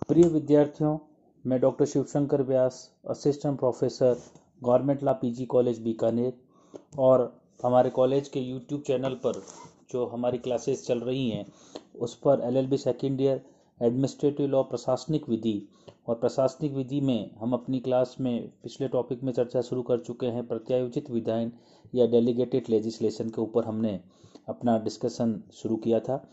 प्रिय विद्यार्थियों, मैं doctor Shivshankar Vyas, assistant professor, government law PG college Bikaner, और हमारे कॉलेज के यूट्यूब चैनल पर जो हमारी क्लासेस चल रही हैं उस पर LLB second year administrative law प्रशासनिक विधि और प्रशासनिक विधि में हम अपनी क्लास में पिछले टॉपिक में चर्चा शुरू कर चुके हैं। प्रत्यायोजित विधायन या डेलीगेटेड लेजिस्लेशन के ऊपर हमने अपना डिस्कशन शुरू किया था।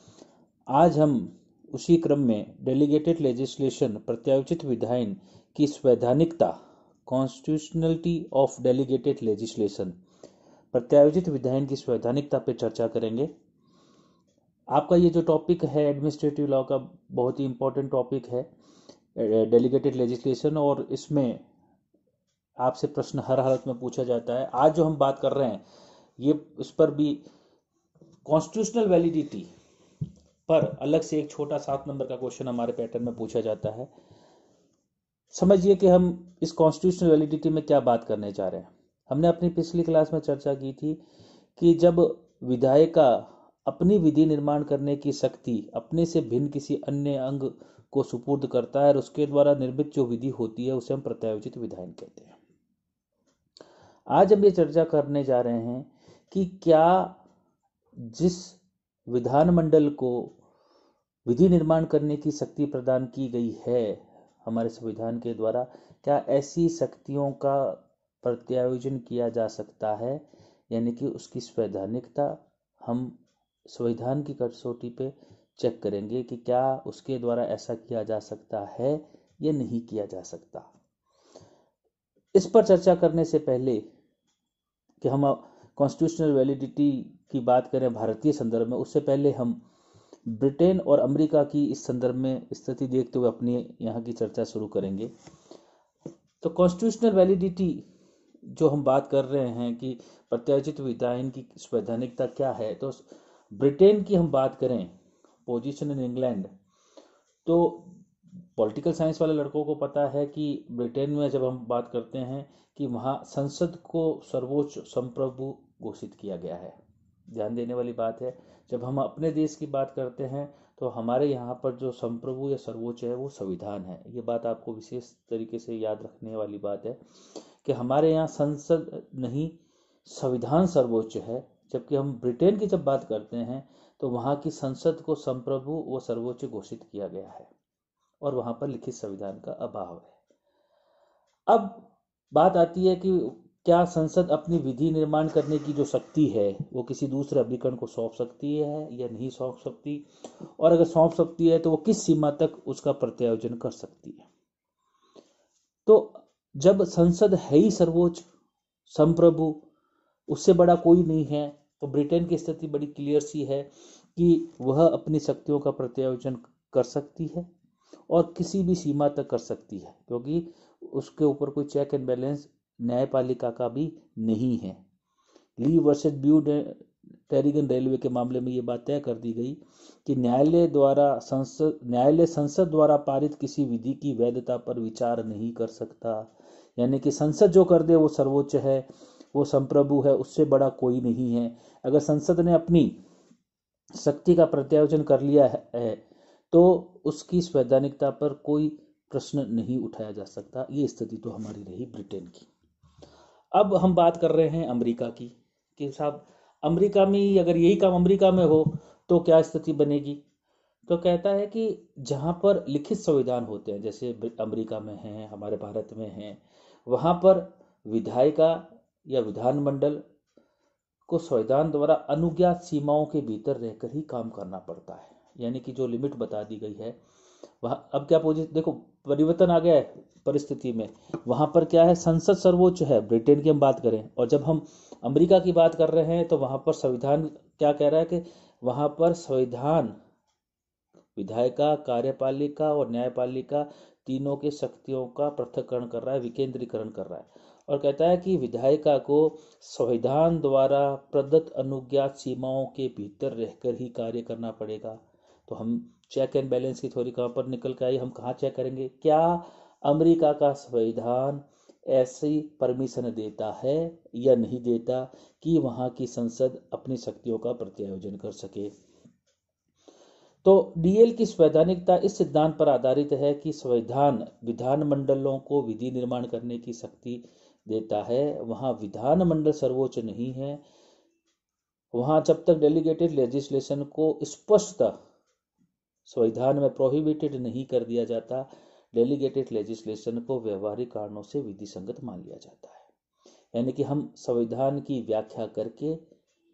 आज हम उसी क्रम में डेलीगेटेड लेजिस्लेशन प्रत्यायोजित विधायन की संवैधानिकता, कॉन्स्टिट्यूशनलिटी ऑफ डेलीगेटेड लेजिस्लेशन, प्रत्यायोजित विधायन की संवैधानिकता पर चर्चा करेंगे। आपका ये जो टॉपिक है एडमिनिस्ट्रेटिव लॉ का बहुत ही इंपॉर्टेंट टॉपिक है, डेलीगेटेड लेजिस्लेशन, और इसमें आपसे प्रश्न हर हालत में पूछा जाता है। आज जो हम बात कर रहे हैं ये इस पर भी कॉन्स्टिट्यूशनल वैलिडिटी पर अलग से एक छोटा 7 नंबर का क्वेश्चन हमारे पैटर्न में पूछा जाता है। समझिए कि हम इस कॉन्स्टिट्यूशनल वैलिडिटी में क्या बात करने जा रहे हैं। हमने अपनी पिछली क्लास में चर्चा की थी कि जब विधायक का अपनी विधि निर्माण करने की शक्ति अपने से भिन्न किसी अन्य अंग को सुपुर्द करता है और उसके द्वारा निर्मित जो विधि होती है उसे हम प्रत्यायोजित विधायन कहते हैं। आज हम ये चर्चा करने जा रहे हैं कि क्या जिस विधानमंडल को विधि निर्माण करने की शक्ति प्रदान की गई है हमारे संविधान के द्वारा, क्या ऐसी शक्तियों का प्रत्यायोजन किया जा सकता है, यानी कि उसकी संवैधानिकता हम संविधान की कसौटी पे चेक करेंगे कि क्या उसके द्वारा ऐसा किया जा सकता है या नहीं किया जा सकता। इस पर चर्चा करने से पहले कि हम कॉन्स्टिट्यूशनल वैलिडिटी की बात करें भारतीय संदर्भ में, उससे पहले हम ब्रिटेन और अमेरिका की इस संदर्भ में स्थिति देखते हुए अपनी यहाँ की चर्चा शुरू करेंगे। तो कॉन्स्टिट्यूशनल वैलिडिटी जो हम बात कर रहे हैं कि प्रत्यायोजित विधायन की संवैधानिकता क्या है, तो ब्रिटेन की हम बात करें, पोजीशन इन इंग्लैंड, तो पॉलिटिकल साइंस वाले लड़कों को पता है कि ब्रिटेन में जब हम बात करते हैं कि वहाँ संसद को सर्वोच्च संप्रभु घोषित किया गया है। ध्यान देने वाली बात है, जब हम अपने देश की बात करते हैं तो हमारे यहाँ पर जो संप्रभु या सर्वोच्च है वो संविधान है। ये बात आपको विशेष तरीके से याद रखने वाली बात है कि हमारे यहाँ संसद नहीं, संविधान सर्वोच्च है। जबकि हम ब्रिटेन की जब बात करते हैं तो वहाँ की संसद को संप्रभु व सर्वोच्च घोषित किया गया है और वहाँ पर लिखित संविधान का अभाव है। अब बात आती है कि क्या संसद अपनी विधि निर्माण करने की जो शक्ति है वो किसी दूसरे अभिकरण को सौंप सकती है या नहीं सौंप सकती, और अगर सौंप सकती है तो वो किस सीमा तक उसका प्रत्यायोजन कर सकती है। तो जब संसद है ही सर्वोच्च संप्रभु, उससे बड़ा कोई नहीं है, तो ब्रिटेन की स्थिति बड़ी क्लियर सी है कि वह अपनी शक्तियों का प्रत्यायोजन कर सकती है और किसी भी सीमा तक कर सकती है, क्योंकि उसके ऊपर कोई चेक एंड बैलेंस न्यायपालिका का भी नहीं है। ली वर्सेस ब्यू टेरिगन रेलवे के मामले में ये बात तय कर दी गई कि न्यायालय संसद द्वारा पारित किसी विधि की वैधता पर विचार नहीं कर सकता। यानी कि संसद जो कर दे वो सर्वोच्च है, वो संप्रभु है, उससे बड़ा कोई नहीं है। अगर संसद ने अपनी शक्ति का प्रत्यायोजन कर लिया है तो उसकी संवैधानिकता पर कोई प्रश्न नहीं उठाया जा सकता। ये स्थिति तो हमारी रही ब्रिटेन की। अब हम बात कर रहे हैं अमेरिका की कि साहब अमेरिका में अगर यही काम अमेरिका में हो तो क्या स्थिति बनेगी। तो कहता है कि जहाँ पर लिखित संविधान होते हैं, जैसे अमेरिका में हैं, हमारे भारत में हैं, वहाँ पर विधायिका या विधानमंडल को संविधान द्वारा अनुज्ञात सीमाओं के भीतर रहकर ही काम करना पड़ता है। यानी कि जो लिमिट बता दी गई है वहाँ अब क्या पोजिशन, देखो परिवर्तन आ गया है परिस्थिति में। वहाँ पर क्या है, संसद सर्वोच्च है, ब्रिटेन की हम बात करें, और जब हम अमेरिका की बात कर रहे हैं तो वहाँ पर संविधान क्या कह रहा है कि वहाँ पर संविधान विधायिका, कार्यपालिका और न्यायपालिका तीनों के शक्तियों का पृथक्करण कर रहा है, विकेंद्रीकरण कर रहा है, और कहता है कि विधायिका को संविधान द्वारा प्रदत्त अनुज्ञात सीमाओं के भीतर रहकर ही कार्य करना पड़ेगा। तो हम चेक एंड बैलेंस की थ्योरी कहाँ पर निकल के आई, हम कहाँ चेक करेंगे, क्या अमेरिका का संविधान ऐसी परमिशन देता है या नहीं देता कि वहाँ की संसद अपनी शक्तियों का प्रत्यायोजन कर सके। तो डीएल की संवैधानिकता इस सिद्धांत पर आधारित है कि संविधान विधानमंडलों को विधि निर्माण करने की शक्ति देता है। वहां विधानमंडल सर्वोच्च नहीं है। वहां जब तक डेलीगेटेड लेजिस्लेशन को स्पष्टतः संविधान में प्रोहिबिटेड नहीं कर दिया जाता, डेलीगेटेड लेजिस्लेशन को व्यवहारिक कारणों से विधि संगत मान लिया जाता है। यानी कि हम संविधान की व्याख्या करके,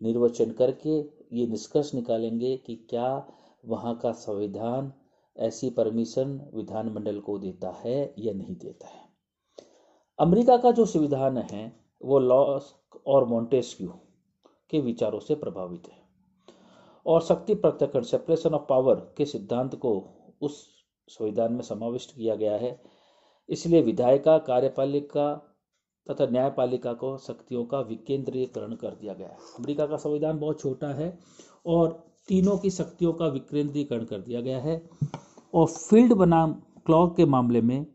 निर्वचन करके ये निष्कर्ष निकालेंगे कि क्या वहाँ का संविधान ऐसी परमिशन विधानमंडल को देता है या नहीं देता है। अमेरिका का जो संविधान है वो लॉक और मॉन्टेस्क्यू के विचारों से प्रभावित है और शक्ति पृथक्करण, सेपरेशन ऑफ पावर के सिद्धांत को उस संविधान में समाविष्ट किया गया है। इसलिए विधायिका, कार्यपालिका तथा न्यायपालिका को शक्तियों का विकेंद्रीकरण कर दिया गया है। अमेरिका का संविधान बहुत छोटा है और तीनों की शक्तियों का विकेंद्रीकरण कर दिया गया है। और फील्ड बनाम क्लॉक के मामले में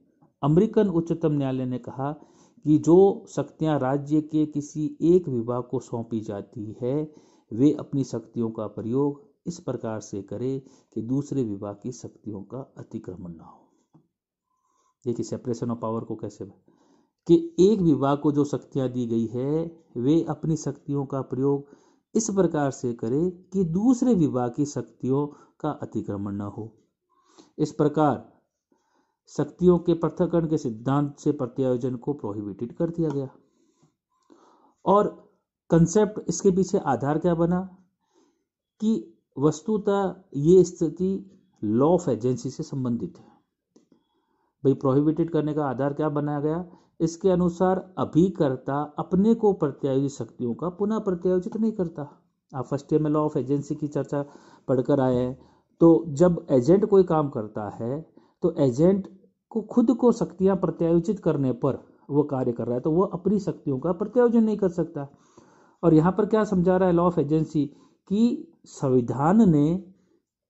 अमेरिकन उच्चतम न्यायालय ने कहा कि जो शक्तियां राज्य के किसी एक विभाग को सौंपी जाती है वे अपनी शक्तियों का प्रयोग इस प्रकार से करे कि दूसरे विभाग की शक्तियों का अतिक्रमण न हो। देखिए सेपरेशन ऑफ पावर को कैसे कि एक विभाग को जो शक्तियां दी गई है वे अपनी शक्तियों का प्रयोग इस प्रकार से करे कि दूसरे विभाग की शक्तियों का अतिक्रमण न हो। इस प्रकार शक्तियों के पृथक्करण के सिद्धांत से प्रत्यायोजन को प्रोहिबिटेड कर दिया गया। और कंसेप्ट इसके पीछे आधार क्या बना कि वस्तुतः ये स्थिति लॉ ऑफ एजेंसी से संबंधित है। भाई प्रोहिबिटेड करने का आधार क्या बनाया गया, इसके अनुसार अभिकर्ता अपने को प्रत्यायोजित शक्तियों का पुनः प्रत्यायोजित नहीं करता। आप फर्स्ट ईयर में लॉ ऑफ एजेंसी की चर्चा पढ़कर आए हैं। तो जब एजेंट कोई काम करता है तो एजेंट को खुद को शक्तियां प्रत्यायोजित करने पर वो कार्य कर रहा है, तो वो अपनी शक्तियों का प्रत्यायोजन नहीं कर सकता। और यहाँ पर क्या समझा रहा है लॉ ऑफ एजेंसी कि संविधान ने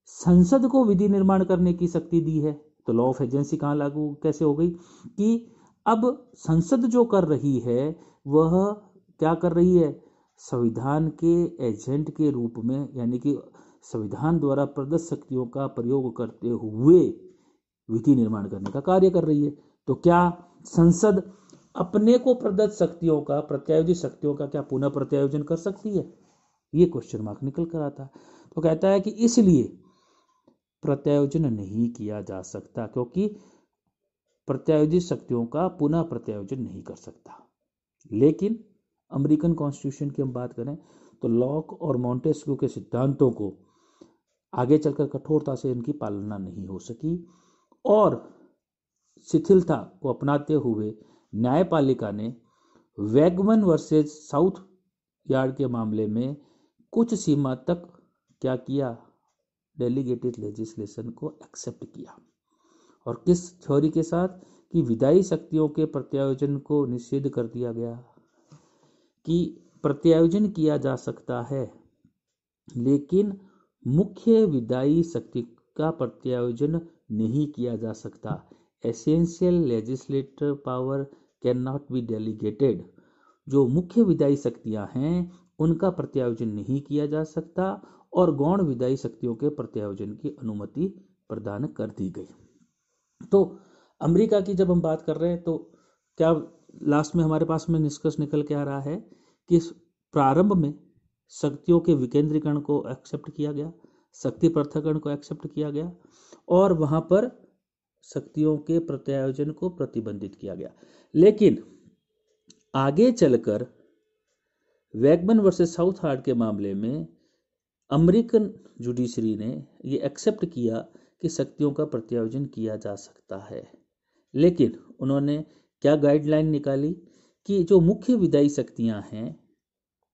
संसद को विधि निर्माण करने की शक्ति दी है। तो लॉ ऑफ एजेंसी कहाँ लागू कैसे हो गई कि अब संसद जो कर रही है वह क्या कर रही है, संविधान के एजेंट के रूप में, यानी कि संविधान द्वारा प्रदत्त शक्तियों का प्रयोग करते हुए विधि निर्माण करने का कार्य कर रही है। तो क्या संसद अपने को प्रदत्त शक्तियों का, प्रत्यायोजित शक्तियों का क्या पुनः प्रत्यायोजन कर सकती है? ये क्वेश्चन मार्क निकल कर आता। तो कहता है कि इसलिए प्रत्यायोजन नहीं किया जा सकता क्योंकि प्रत्यायोजित शक्तियों का पुनः प्रत्यायोजन नहीं कर सकता। लेकिन अमेरिकन कॉन्स्टिट्यूशन की हम बात करें तो लॉक और मॉन्टेस्क्यू के सिद्धांतों को आगे चलकर कठोरता से इनकी पालना नहीं हो सकी और शिथिलता को अपनाते हुए न्यायपालिका ने वैगमन वर्सेस साउथ यार्ड के मामले में कुछ सीमा तक क्या किया, डेलीगेटेड लेजिस्लेशन को एक्सेप्ट किया। और किस थ्योरी के साथ कि विधायी शक्तियों के प्रत्यायोजन को निषेध कर दिया गया कि प्रत्यायोजन किया जा सकता है लेकिन मुख्य विधायी शक्ति का प्रत्यायोजन नहीं किया जा सकता। Essential legislative power can not be delegated. जो मुख्य विधायी शक्तियां हैं उनका प्रत्यायोजन नहीं किया जा सकता और गौण विधायी शक्तियों के प्रत्यायोजन की अनुमति प्रदान कर दी गई। तो अमेरिका की जब हम बात कर रहे हैं तो क्या लास्ट में हमारे पास में निष्कर्ष निकल के आ रहा है कि प्रारंभ में शक्तियों के विकेंद्रीकरण को एक्सेप्ट किया गया, शक्ति पृथक्करण को एक्सेप्ट किया गया और वहां पर शक्तियों के प्रत्यायोजन को प्रतिबंधित किया गया। लेकिन आगे चलकर वैगमन वर्सेस साउथ हार्ड के मामले में अमेरिकन जुडिशरी ने ये एक्सेप्ट किया कि शक्तियों का प्रत्यायोजन किया जा सकता है। लेकिन उन्होंने क्या गाइडलाइन निकाली कि जो मुख्य विधायी शक्तियां हैं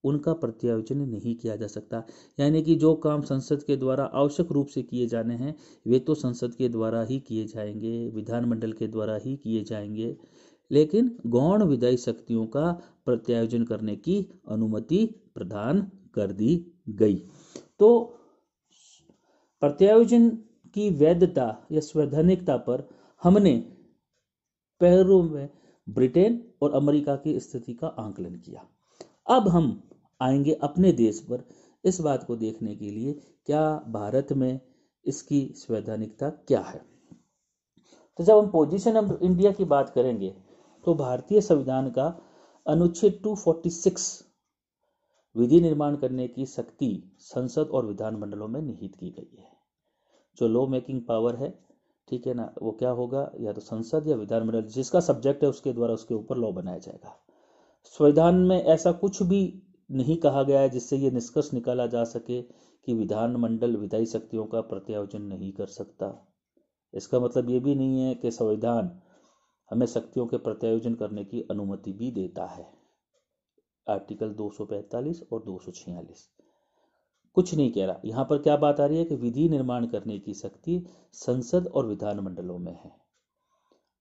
उनका प्रत्यायोजन नहीं किया जा सकता। यानी कि जो काम संसद के द्वारा आवश्यक रूप से किए जाने हैं वे तो संसद के द्वारा ही किए जाएंगे, विधानमंडल के द्वारा ही किए जाएंगे, लेकिन गौण विधायी शक्तियों का प्रत्यायोजन करने की अनुमति प्रदान कर दी गई। तो प्रत्यायोजन की वैधता या संवैधानिकता पर हमने पहलू में ब्रिटेन और अमेरिका की स्थिति का आंकलन किया। अब हम आएंगे अपने देश पर इस बात को देखने के लिए क्या भारत में इसकी संवैधानिकता क्या है। तो जब हम पोजीशन ऑफ इंडिया की बात करेंगे तो भारतीय संविधान का अनुच्छेद 246 विधि निर्माण करने की शक्ति संसद और विधानमंडलों में निहित की गई है। जो लॉ मेकिंग पावर है, ठीक है ना, वो क्या होगा, या तो संसद या विधानमंडल, जिसका सब्जेक्ट है उसके द्वारा उसके ऊपर लॉ बनाया जाएगा। संविधान में ऐसा कुछ भी नहीं कहा गया है जिससे ये निष्कर्ष निकाला जा सके कि विधानमंडल विधायी शक्तियों का प्रत्यायोजन नहीं कर सकता। इसका मतलब ये भी नहीं है कि संविधान हमें शक्तियों के प्रत्यायोजन करने की अनुमति भी देता है। आर्टिकल 245 और 246 कुछ नहीं कह रहा। यहाँ पर क्या बात आ रही है कि विधि निर्माण करने की शक्ति संसद और विधानमंडलों में है।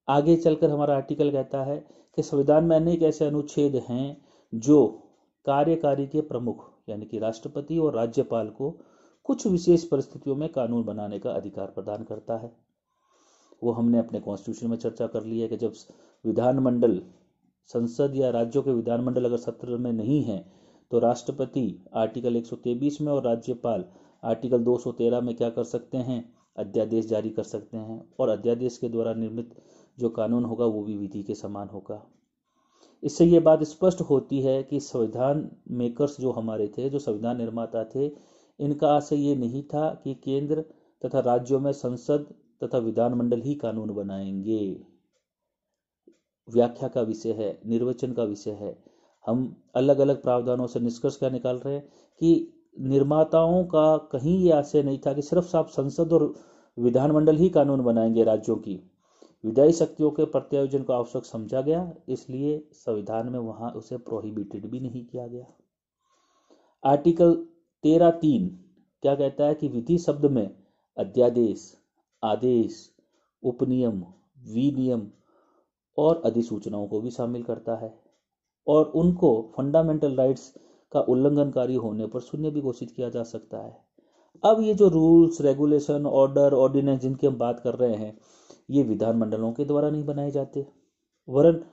आगे चलकर हमारा आर्टिकल कहता है कि संविधान में अनेक ऐसे अनुच्छेद हैं जो कार्यकारी के प्रमुख यानी कि राष्ट्रपति और राज्यपाल को कुछ विशेष परिस्थितियों में कानून बनाने का अधिकार प्रदान करता है। वो हमने अपने कॉन्स्टिट्यूशन में चर्चा कर ली है कि जब विधानमंडल, संसद या राज्यों के विधानमंडल अगर सत्र में नहीं है तो राष्ट्रपति आर्टिकल 123 में और राज्यपाल आर्टिकल 213 में क्या कर सकते हैं, अध्यादेश जारी कर सकते हैं, और अध्यादेश के द्वारा निर्मित जो कानून होगा वो भी विधि के समान होगा। इससे ये बात स्पष्ट होती है कि संविधान मेकर्स जो हमारे थे, जो संविधान निर्माता थे, इनका आशय ये नहीं था कि केंद्र तथा राज्यों में संसद तथा विधानमंडल ही कानून बनाएंगे। व्याख्या का विषय है, निर्वचन का विषय है। हम अलग अलग प्रावधानों से निष्कर्ष क्या निकाल रहे हैं कि निर्माताओं का कहीं ये आशय नहीं था कि सिर्फ साफ संसद और विधानमंडल ही कानून बनाएंगे। राज्यों की विधायी शक्तियों के प्रत्यायोजन को आवश्यक समझा गया, इसलिए संविधान में वहां उसे प्रोहिबिटेड भी नहीं किया गया। आर्टिकल 13(3) क्या कहता है कि विधि शब्द में अध्यादेश, आदेश, उपनियम, विनियम और अधिसूचनाओं को भी शामिल करता है और उनको फंडामेंटल राइट्स का उल्लंघनकारी होने पर शून्य भी घोषित किया जा सकता है। अब ये जो रूल्स, रेगुलेशन, ऑर्डर, ऑर्डिनेंस जिनकी हम बात कर रहे हैं, ये विधानमंडलों के द्वारा नहीं बनाए जाते, वरन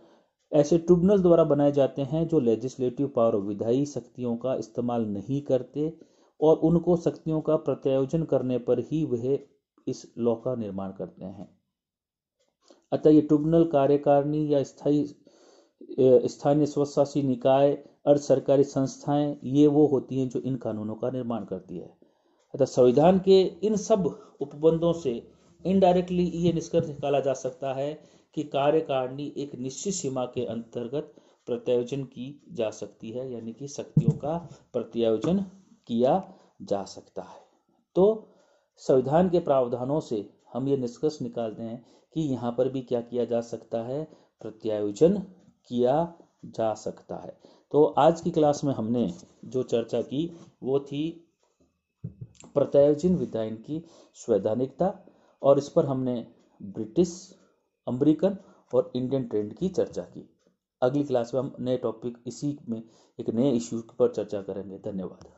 ऐसे ट्रिब्यूनल द्वारा बनाए जाते हैं जो लेजिस्लेटिव पावर, विधायी शक्तियों का इस्तेमाल नहीं करते और उनको शक्तियों का प्रत्यायोजन करने पर ही वह इस लॉ का निर्माण करते हैं। अतः ये ट्रिब्यूनल, कार्यकारिणी या स्थानीय स्वशासी निकाय, अर्ध सरकारी संस्थाएं, ये वो होती हैं जो इन कानूनों का निर्माण करती है। अतः संविधान के इन सब उपबंधों से इनडायरेक्टली ये निष्कर्ष निकाला जा सकता है कि कार्यकारिणी एक निश्चित सीमा के अंतर्गत प्रत्यायोजन की जा सकती है, यानी कि शक्तियों का प्रत्यायोजन किया जा सकता है। तो संविधान के प्रावधानों से हम ये निष्कर्ष निकालते हैं कि यहाँ पर भी क्या किया जा सकता है, प्रत्यायोजन किया जा सकता है। तो आज की क्लास में हमने जो चर्चा की वो थी प्रत्यायोजन विधायन की संवैधानिकता, और इस पर हमने ब्रिटिश, अमेरिकन और इंडियन ट्रेंड की चर्चा की। अगली क्लास में हम नए टॉपिक, इसी में एक नए इश्यू पर चर्चा करेंगे। धन्यवाद।